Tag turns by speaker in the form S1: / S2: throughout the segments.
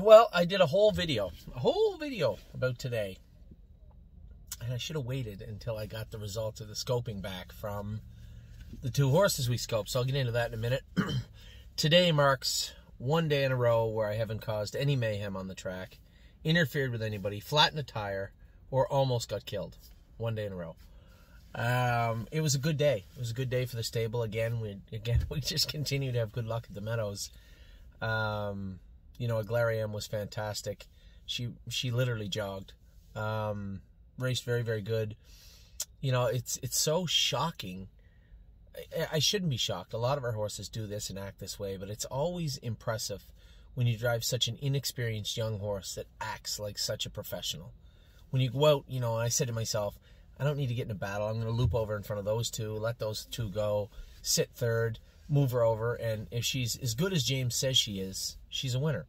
S1: Well, I did a whole video about today. And I should have waited until I got the results of the scoping back from the 2 horses we scoped. So I'll get into that in a minute. Today marks 1 day in a row where I haven't caused any mayhem on the track, interfered with anybody, flattened a tire, or almost got killed. 1 day in a row. It was a good day. It was a good day for the stable. Again, we just continue to have good luck at the Meadows. Aglariam was fantastic. She literally jogged. Raced very, very good. It's so shocking. I shouldn't be shocked. A lot of our horses do this and act this way, but it's always impressive when you drive such an inexperienced young horse that acts like such a professional. When you go out, I said to myself, I don't need to get in a battle. I'm going to loop over in front of those 2, let those 2 go, sit third, move her over, and if she's as good as James says she is, she's a winner.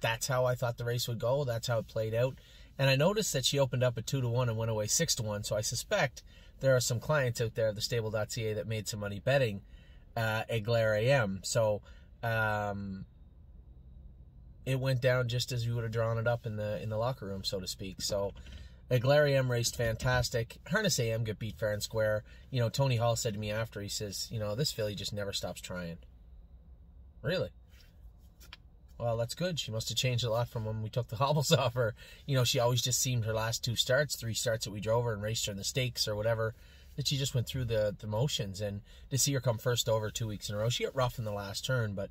S1: That's how I thought the race would go. That's how it played out. And I noticed that she opened up at 2-1 and went away 6-1, so I suspect there are some clients out there at thestable.ca that made some money betting Aglariam. So it went down just as you would have drawn it up in the locker room, so to speak. So Aglariam raced fantastic. Harness AM got beat fair and square. Tony Hall said to me after, he says, this filly just never stops trying. Really? Well, that's good. She must have changed a lot from when we took the hobbles off her. She always just seemed her last 2 starts, 3 starts that we drove her and raced her in the stakes or whatever, that she just went through the motions. And to see her come first over 2 weeks in a row, she got rough in the last turn, but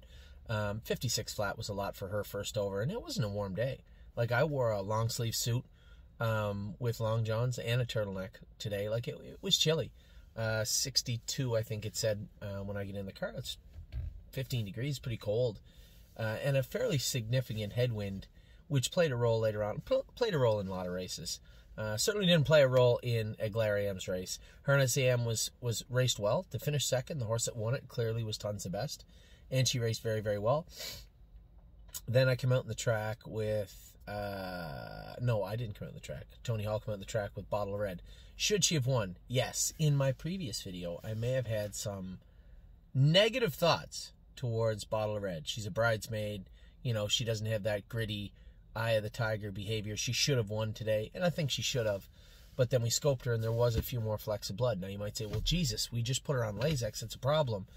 S1: 56 flat was a lot for her first over, and it wasn't a warm day. Like, I wore a long sleeve suit with long johns and a turtleneck today. Like, it was chilly. 62, I think it said when I get in the car. It's 15 degrees, pretty cold. And a fairly significant headwind, which played a role later on. Played a role in a lot of races. Certainly didn't play a role in Aglariam's race. Harness AM was raced well to finish second. The horse that won it clearly was Tons the Best, and she raced very, very well. Then I come out in the track with... no, I didn't come out in the track. Tony Hall came out in the track with Bottle of Red. Should she have won? Yes. In my previous video, I may have had some negative thoughts towards Bottle of Red. She's a bridesmaid. She doesn't have that gritty eye of the tiger behavior. She should have won today, and I think she should have. But then we scoped her, and there was a few more flecks of blood. Now, you might say, well, Jesus, we just put her on Lasix. It's a problem.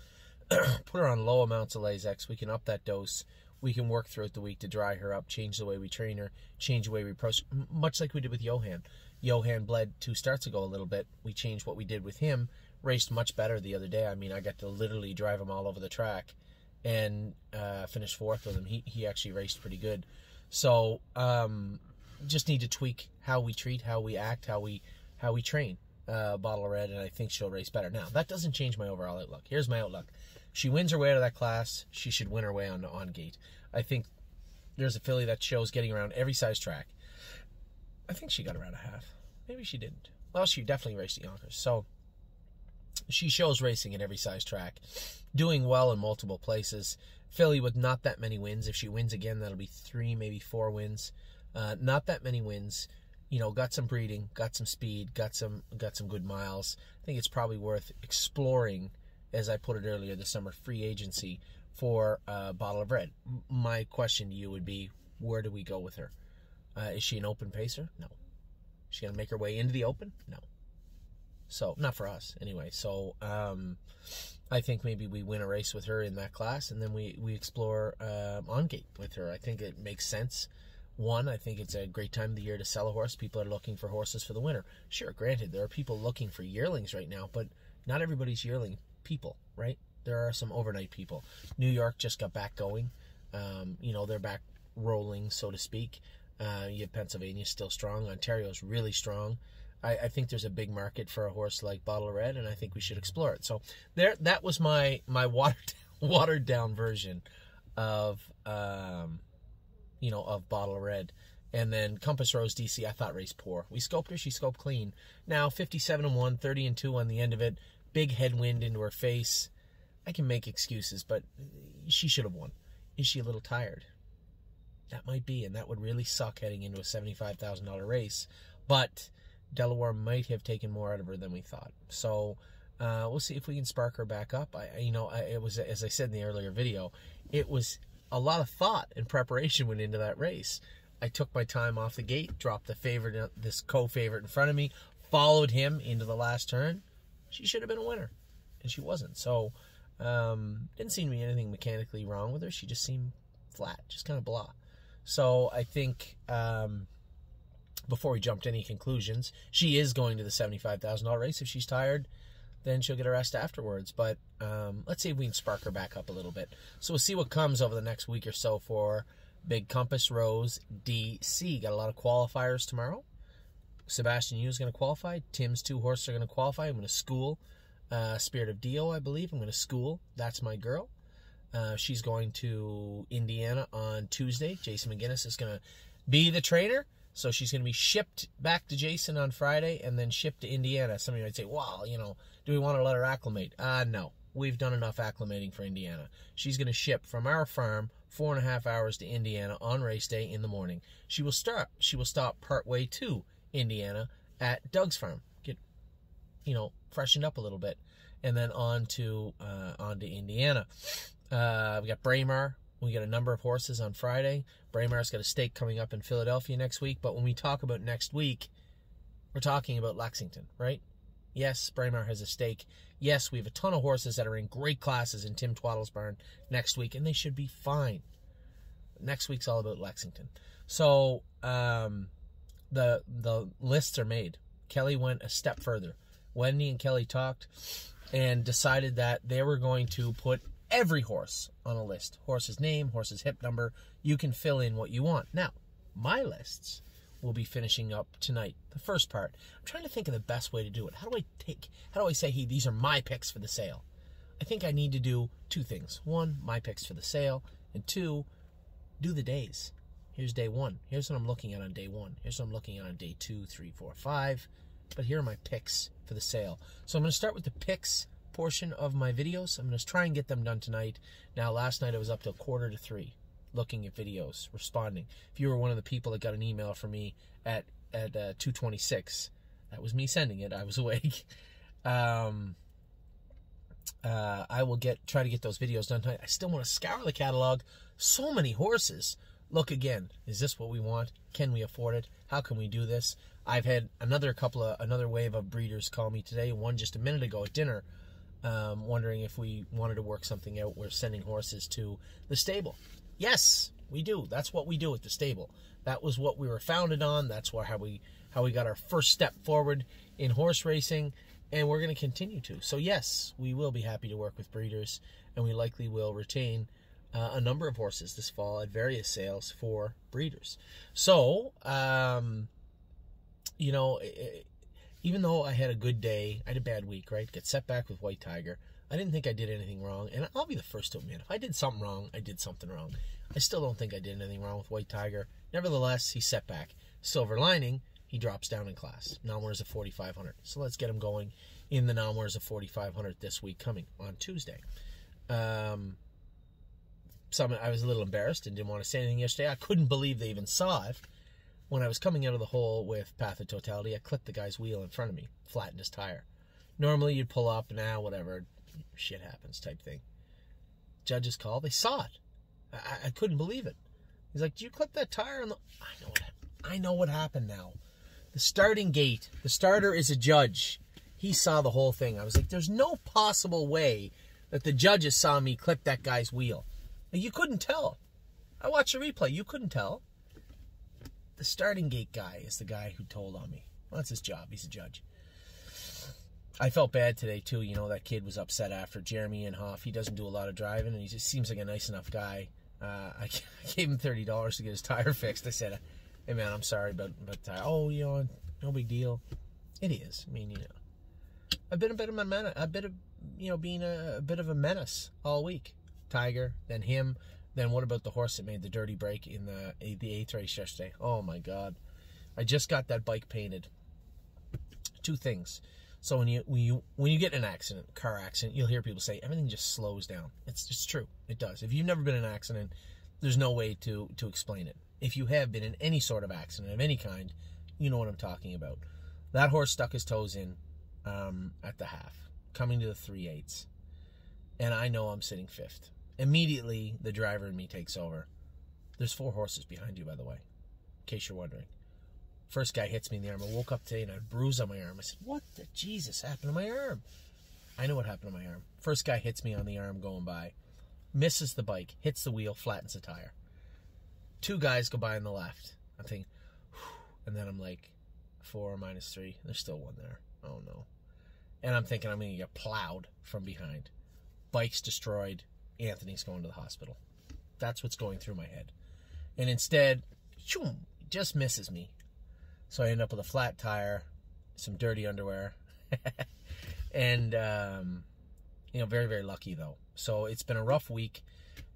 S1: Put her on low amounts of Lasix. We can up that dose. We can work throughout the week to dry her up, change the way we train her, change the way we approach, much like we did with Johan. Johan bled 2 starts ago a little bit. We changed what we did with him. Raced much better the other day. I mean, I got to literally drive him all over the track and finished 4th with him. He actually raced pretty good. So just need to tweak how we treat, how we act, how we train Bottle of Red, and I think she'll race better. Now, that doesn't change my overall outlook. Here's my outlook. She wins her way out of that class. She should win her way on gate. I think there's a filly that shows getting around every size track. I think she got around a half. Maybe she didn't. Well, she definitely raced at Yonkers. So she shows racing at every size track, doing well in multiple places. Filly with not that many wins. If she wins again, that'll be 3, maybe 4 wins. Not that many wins. Got some breeding, got some speed, got some good miles. I think it's probably worth exploring, as I put it earlier this summer, free agency for Bottle of Red. My question to you would be, where do we go with her? Is she an open pacer? No. Is she going to make her way into the open? No. So, not for us, anyway. So, I think maybe we win a race with her in that class, and then we explore on gate with her. I think it makes sense. One, I think it's a great time of the year to sell a horse. People are looking for horses for the winter. Sure, granted, there are people looking for yearlings right now, but not everybody's yearling people, right? There are some overnight people. New York just got back going. They're back rolling, so to speak. You have Pennsylvania still strong. Ontario's really strong. I think there's a big market for a horse like Bottle of Red, and I think we should explore it. So that was my watered down version of of Bottle of Red. And then Compass Rose DC, I thought raced poor. We scoped her, she scoped clean. Now 57-1, 30-2 on the end of it. Big headwind into her face. I can make excuses, but she should have won. Is she a little tired? That might be, and that would really suck heading into a $75,000 race. But Delaware might have taken more out of her than we thought. So we'll see if we can spark her back up. It was, as I said in the earlier video, it was a lot of thought and preparation went into that race. I took my time off the gate, dropped the favorite, this co-favorite in front of me, followed him into the last turn. She should have been a winner, and she wasn't. So, didn't seem to be anything mechanically wrong with her. She just seemed flat, just kind of blah. So I think before we jump to any conclusions, she is going to the $75,000 race. If she's tired, then she'll get a rest afterwards. But let's see if we can spark her back up a little bit. So we'll see what comes over the next week or so for Big Compass Rose DC. Got a lot of qualifiers tomorrow. Sebastian Yu is going to qualify. Tim's 2 horses are going to qualify. I'm going to school Spirit of Dio, I believe. I'm going to school That's My Girl. She's going to Indiana on Tuesday. Jason McGinnis is going to be the trainer. So she's going to be shipped back to Jason on Friday and then shipped to Indiana. Some of you might say, wow, do we want to let her acclimate? No. We've done enough acclimating for Indiana. She's going to ship from our farm 4.5 hours to Indiana on race day in the morning. She will stop partway to Indiana at Doug's farm. Get, freshened up a little bit. And then on to Indiana. We got Braemar. We got a number of horses on Friday. Braemar's got a stake coming up in Philadelphia next week. But when we talk about next week, we're talking about Lexington, right? Yes, Braemar has a stake. Yes, we have a ton of horses that are in great classes in Tim Twaddle's barn next week, and they should be fine. Next week's all about Lexington. So the lists are made. Kelly went a step further. Wendy and Kelly talked and decided that they were going to put every horse on a list. Horse's name, horse's hip number. You can fill in what you want. Now, my lists will be finishing up tonight. The first part. I'm trying to think of the best way to do it. How do I say, hey, these are my picks for the sale? I think I need to do 2 things. 1, my picks for the sale. And 2, do the days. Here's day 1. Here's what I'm looking at on day 1. Here's what I'm looking at on day 2, 3, 4, 5. But here are my picks for the sale. So I'm going to start with the picks portion of my videos. I'm going to try and get them done tonight. Now, last night I was up till 2:45 looking at videos, responding. If you were one of the people that got an email from me at 2:26, that was me sending it. I was awake. I will try to get those videos done tonight. I still want to scour the catalog. So many horses. Look again. Is this what we want? Can we afford it? How can we do this? I've had another wave of breeders call me today. One just a minute ago at dinner, wondering if we wanted to work something out. We're sending horses to the stable. Yes, we do. That's what we do at the stable. That was what we were founded on. That's how we got our first step forward in horse racing, and we're going to continue to. So yes, we will be happy to work with breeders, and we likely will retain a number of horses this fall at various sales for breeders. So, even though I had a good day, I had a bad week, right? Get set back with White Tiger. I didn't think I did anything wrong, and I'll be the first to admit, if I did something wrong, I did something wrong. I still don't think I did anything wrong with White Tiger. Nevertheless, he's set back. Silver lining, he drops down in class. Non-winners of 4,500. So let's get him going in the non-winners of 4,500 this week coming on Tuesday. I was a little embarrassed and didn't want to say anything yesterday. I couldn't believe they even saw it. When I was coming out of the hole with Path of Totality, I clipped the guy's wheel in front of me, flattened his tire. Normally you'd pull up, whatever, shit happens type thing. Judge's call, they saw it. I couldn't believe it. He's like, did you clip that tire? I know what happened now. The starting gate, the starter is a judge. He saw the whole thing. I was like, there's no possible way that the judges saw me clip that guy's wheel. You couldn't tell. I watched the replay. You couldn't tell. The starting gate guy is the guy who told on me. Well, that's his job. He's a judge. I felt bad today, too. That kid was upset after Jeremy Inhofe. He doesn't do a lot of driving, and he just seems like a nice enough guy. I gave him $30 to get his tire fixed. I said, hey, man, I'm sorry about the tire. Oh, no big deal. It is. I mean, I've been a bit of a menace. Being a bit of a menace all week. Tiger, then him. Then what about the horse that made the dirty break in the 8th race yesterday? Oh, my God. I just got that bike painted. 2 things. So when you get in an accident, car accident, you'll hear people say everything just slows down. It's just true. It does. If you've never been in an accident, there's no way to explain it. If you have been in any sort of accident of any kind, you know what I'm talking about. That horse stuck his toes in at the half, coming to the 3/8. And I know I'm sitting 5th. immediately the driver in me takes over. There's 4 horses behind you, by the way, in case you're wondering. First guy hits me in the arm. I woke up today and I had a bruise on my arm. I said, what the Jesus happened to my arm? I know what happened to my arm. First guy hits me on the arm going by. Misses the bike. Hits the wheel. Flattens the tire. 2 guys go by on the left. I'm thinking, whew, and then I'm like, 4 minus 3. There's still 1 there. Oh, no. And I'm thinking I'm going to get plowed from behind. Bike's destroyed. Anthony's going to the hospital. That's what's going through my head. And instead, shoom, just misses me. So I end up with a flat tire, some dirty underwear, and, you know, very, very lucky, though. So it's been a rough week.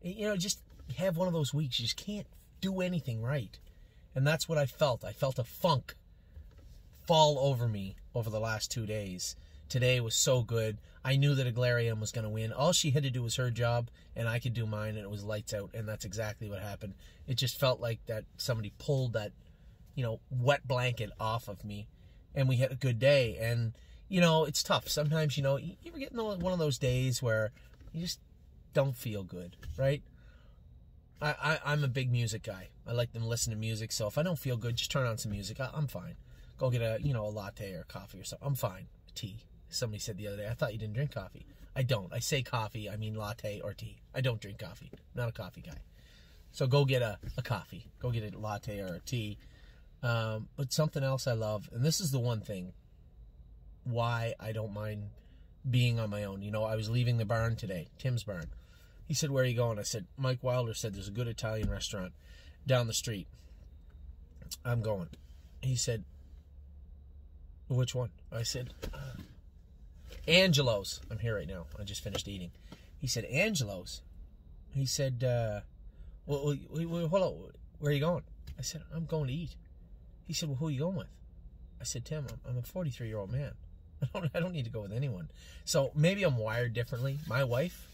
S1: You know, just have one of those weeks. You just can't do anything right. And that's what I felt. I felt a funk fall over me over the last 2 days. Today was so good. I knew that Aglarium was going to win. All she had to do was her job, and I could do mine, and it was lights out, and that's exactly what happened. It just felt like that somebody pulled that, you know, wet blanket off of me, and we had a good day. And, you know, it's tough. Sometimes, you know, you ever get in one of those days where you just don't feel good, right? I'm a big music guy. I like to listen to music, so if I don't feel good, just turn on some music. I'm fine. Go get a, you know, a latte or coffee or something. I'm fine. Tea. Somebody said the other day, I thought you didn't drink coffee. I don't. I say coffee, I mean latte or tea. I don't drink coffee. Not a coffee guy. So go get a coffee. Go get a latte or a tea. But something else I love, and this is the one thing why I don't mind being on my own. You know, I was leaving the barn today, Tim's barn. He said, where are you going? I said, Mike Wilder said there's a good Italian restaurant down the street. I'm going. He said, which one? I said, Angelo's. I'm here right now. I just finished eating. He said, Angelo's. He said, well, hold on. Where are you going? I said, I'm going to eat. He said, well, who are you going with? I said, Tim, I'm a 43-year-old man. I don't need to go with anyone. So maybe I'm wired differently. My wife,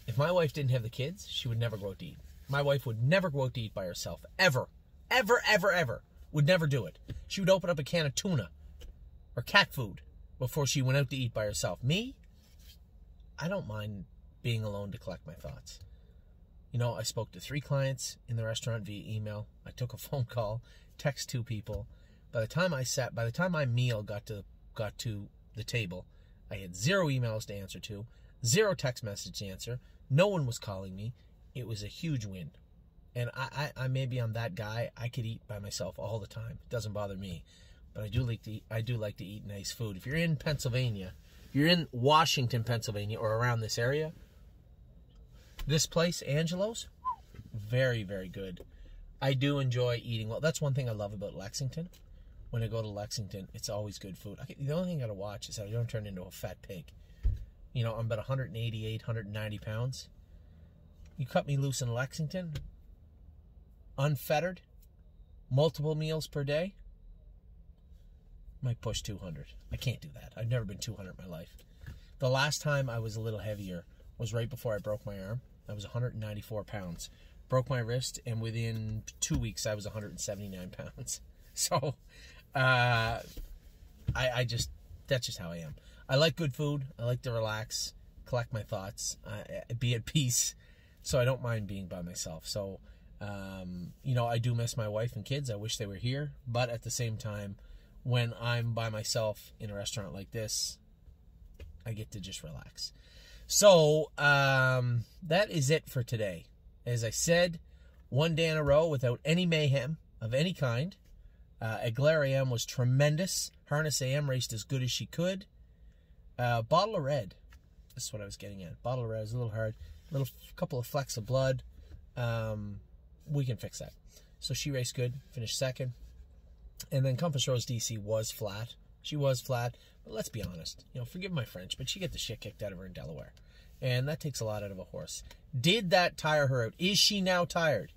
S1: if my wife didn't have the kids, she would never go out to eat. My wife would never go out to eat by herself. Ever. Ever, ever, ever. Would never do it. She would open up a can of tuna or cat food before she went out to eat by herself. Me, I don't mind being alone to collect my thoughts. You know, I spoke to 3 clients in the restaurant via email. I took a phone call, text 2 people. By the time my meal got to the table, I had 0 emails to answer to, 0 text message to answer. No one was calling me. It was a huge win. And I maybe I'm that guy. I could eat by myself all the time. It doesn't bother me. But I do like to eat nice food. If you're in Pennsylvania, if you're in Washington, Pennsylvania, or around this area, this place, Angelo's, very, very good. I do enjoy eating well. That's one thing I love about Lexington. When I go to Lexington, it's always good food. The only thing I got to watch is that I don't turn into a fat pig. You know, I'm about 188, 190 pounds. You cut me loose in Lexington, unfettered, multiple meals per day, might push 200. I can't do that. I've never been 200 in my life. The last time I was a little heavier was right before I broke my arm. I was 194 pounds. Broke my wrist, and within 2 weeks, I was 179 pounds. So, that's just how I am. I like good food. I like to relax, collect my thoughts, be at peace. So I don't mind being by myself. So, you know, I do miss my wife and kids. I wish they were here. But at the same time, when I'm by myself in a restaurant like this, I get to just relax. So, that is it for today. As I said, 1 day in a row without any mayhem of any kind. Aglarium was tremendous. Harness AM raced as good as she could. Bottle of red. That's what I was getting at. Bottle of red was a little hard. Couple of flecks of blood. We can fix that. So she raced good. Finished second. And then Compass Rose DC was flat. She was flat. But let's be honest. You know, forgive my French, but she got the shit kicked out of her in Delaware. And that takes a lot out of a horse. Did that tire her out? Is she now tired?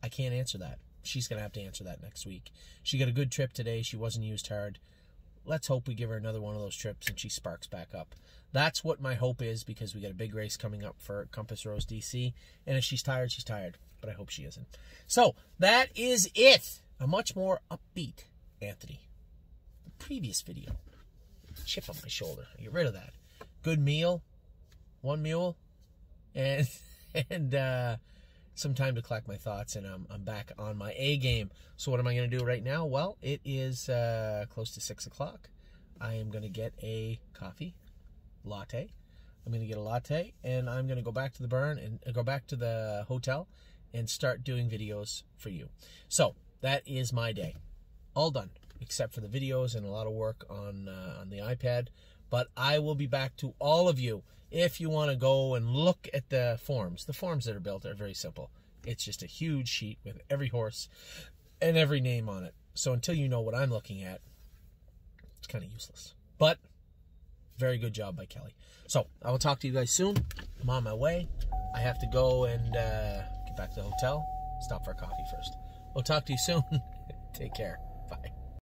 S1: I can't answer that. She's going to have to answer that next week. She got a good trip today. She wasn't used hard. Let's hope we give her another one of those trips and she sparks back up. That's what my hope is, because we got a big race coming up for Compass Rose DC. And if she's tired, she's tired. But I hope she isn't. So, that is it. A much more upbeat Anthony. The previous video. Chip on my shoulder. Get rid of that. Good meal. 1 mule. and some time to collect my thoughts, and I'm back on my A game. So what am I going to do right now? Well, it is close to 6 o'clock. I am going to get a coffee latte. I'm going to get a latte, and I'm going to go back to the barn and go back to the hotel and start doing videos for you. So that is my day. All done, except for the videos and a lot of work on the iPad. But I will be back to all of you if you want to go and look at the forms. The forms that are built are very simple. It's just a huge sheet with every horse and every name on it. So until you know what I'm looking at, it's kind of useless. But very good job by Kelly. So I will talk to you guys soon. I'm on my way. I have to go and get back to the hotel. Stop for a coffee first. We'll talk to you soon. Take care. Bye.